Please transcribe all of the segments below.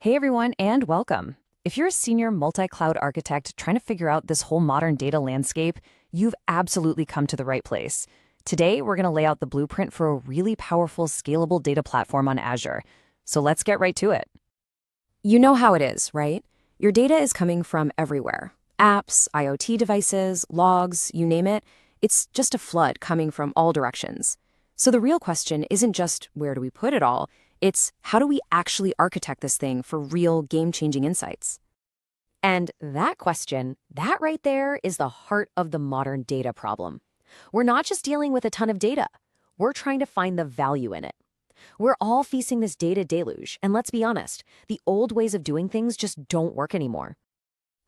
Hey everyone, and welcome. If you're a senior multi-cloud architect trying to figure out this whole modern data landscape, you've absolutely come to the right place. Today, we're going to lay out the blueprint for a really powerful, scalable data platform on Azure. So let's get right to it. You know how it is, right? Your data is coming from everywhere. Apps, IoT devices, logs, you name it. It's just a flood coming from all directions. So the real question isn't just where do we put it all, it's how do we actually architect this thing for real game-changing insights? And that question, that right there is the heart of the modern data problem. We're not just dealing with a ton of data. We're trying to find the value in it. We're all facing this data deluge, and let's be honest, the old ways of doing things just don't work anymore.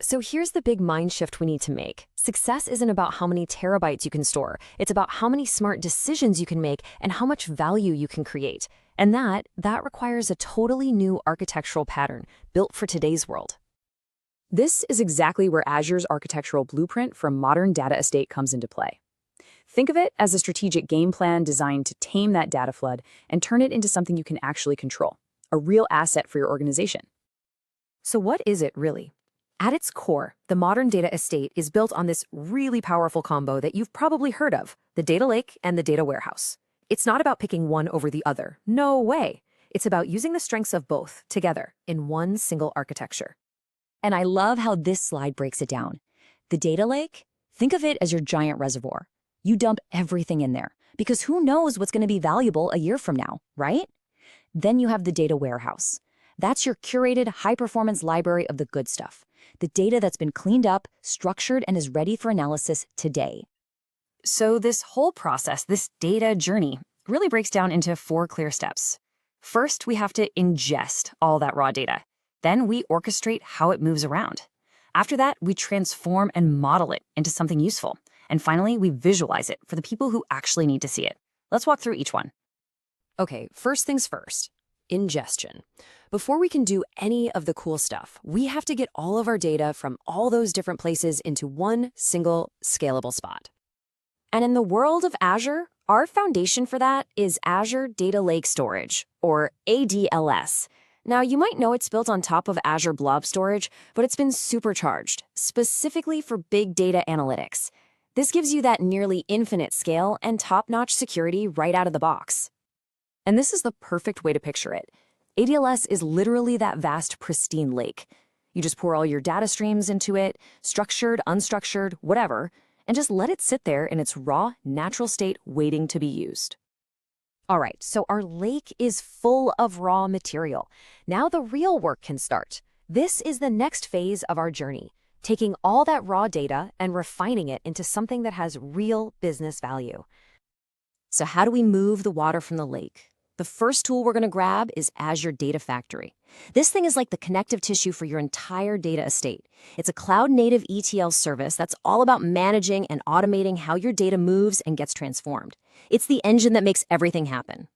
So here's the big mind shift we need to make. Success isn't about how many terabytes you can store. It's about how many smart decisions you can make and how much value you can create. And that requires a totally new architectural pattern built for today's world. This is exactly where Azure's architectural blueprint for a modern data estate comes into play. Think of it as a strategic game plan designed to tame that data flood and turn it into something you can actually control, a real asset for your organization. So what is it really? At its core, the modern data estate is built on this really powerful combo that you've probably heard of, the data lake and the data warehouse. It's not about picking one over the other. No way. It's about using the strengths of both together in one single architecture. And I love how this slide breaks it down. The data lake, think of it as your giant reservoir. You dump everything in there because who knows what's going to be valuable a year from now, right? Then you have the data warehouse. That's your curated high-performance library of the good stuff. The data that's been cleaned up, structured, and is ready for analysis today. So this whole process, this data journey, really breaks down into 4 clear steps. First, we have to ingest all that raw data. Then we orchestrate how it moves around. After that, we transform and model it into something useful. And finally, we visualize it for the people who actually need to see it. Let's walk through each one. Okay, first things first, ingestion. Before we can do any of the cool stuff, we have to get all of our data from all those different places into one single scalable spot. And in the world of Azure, our foundation for that is Azure Data Lake Storage, or ADLS. Now, you might know it's built on top of Azure Blob Storage, but it's been supercharged, specifically for big data analytics. This gives you that nearly infinite scale and top-notch security right out of the box. And this is the perfect way to picture it. ADLS is literally that vast, pristine lake. You just pour all your data streams into it, structured, unstructured, whatever, and just let it sit there in its raw, natural state waiting to be used. All right, so our lake is full of raw material. Now the real work can start. This is the next phase of our journey, taking all that raw data and refining it into something that has real business value. So how do we move the water from the lake? The first tool we're going to grab is Azure Data Factory. This thing is like the connective tissue for your entire data estate. It's a cloud-native ETL service that's all about managing and automating how your data moves and gets transformed. It's the engine that makes everything happen.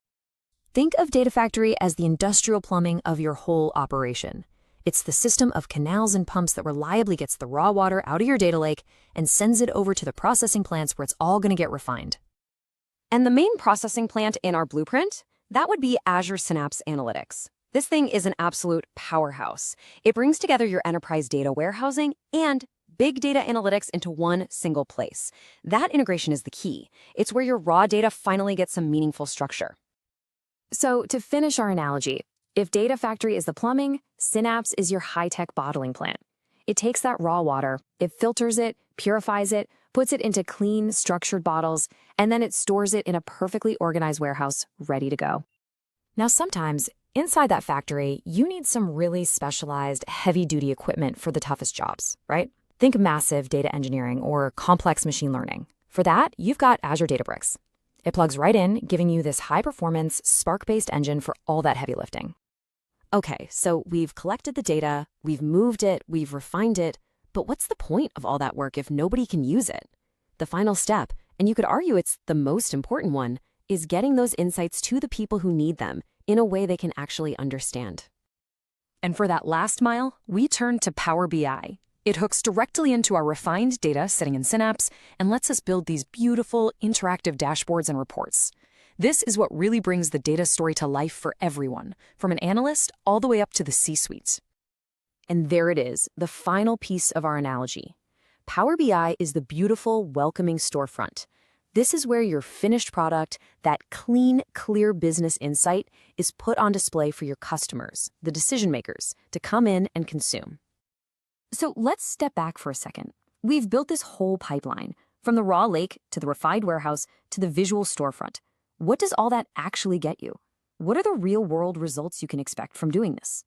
Think of Data Factory as the industrial plumbing of your whole operation. It's the system of canals and pumps that reliably gets the raw water out of your data lake and sends it over to the processing plants where it's all going to get refined. And the main processing plant in our blueprint? That would be Azure Synapse Analytics. This thing is an absolute powerhouse. It brings together your enterprise data warehousing and big data analytics into one single place. That integration is the key. It's where your raw data finally gets some meaningful structure. So to finish our analogy, if Data Factory is the plumbing, Synapse is your high-tech bottling plant. It takes that raw water, it filters it, purifies it, puts it into clean, structured bottles, and then it stores it in a perfectly organized warehouse ready to go. Now, sometimes, inside that factory, you need some really specialized, heavy-duty equipment for the toughest jobs, right? Think massive data engineering or complex machine learning. For that, you've got Azure Databricks. It plugs right in, giving you this high-performance, Spark-based engine for all that heavy lifting. Okay, so we've collected the data, we've moved it, we've refined it, but what's the point of all that work if nobody can use it? The final step, and you could argue it's the most important one, is getting those insights to the people who need them in a way they can actually understand. And for that last mile, we turn to Power BI. It hooks directly into our refined data sitting in Synapse and lets us build these beautiful, interactive dashboards and reports. This is what really brings the data story to life for everyone, from an analyst all the way up to the C-suites. And there it is, the final piece of our analogy. Power BI is the beautiful, welcoming storefront. This is where your finished product, that clean, clear business insight, is put on display for your customers, the decision makers, to come in and consume. So let's step back for a second. We've built this whole pipeline, from the raw lake to the refined warehouse to the visual storefront. What does all that actually get you? What are the real-world results you can expect from doing this?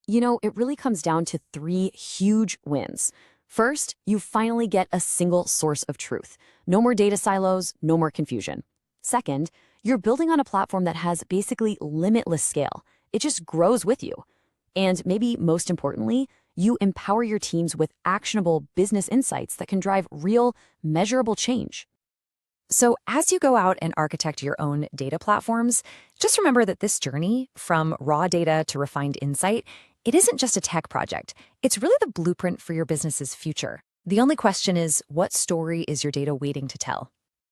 It really comes down to 3 huge wins. First, you finally get a single source of truth. No more data silos, no more confusion. Second, you're building on a platform that has basically limitless scale. It just grows with you. And maybe most importantly, you empower your teams with actionable business insights that can drive real, measurable change. So as you go out and architect your own data platforms, just remember that this journey from raw data to refined insight, it isn't just a tech project. It's really the blueprint for your business's future. The only question is, what story is your data waiting to tell?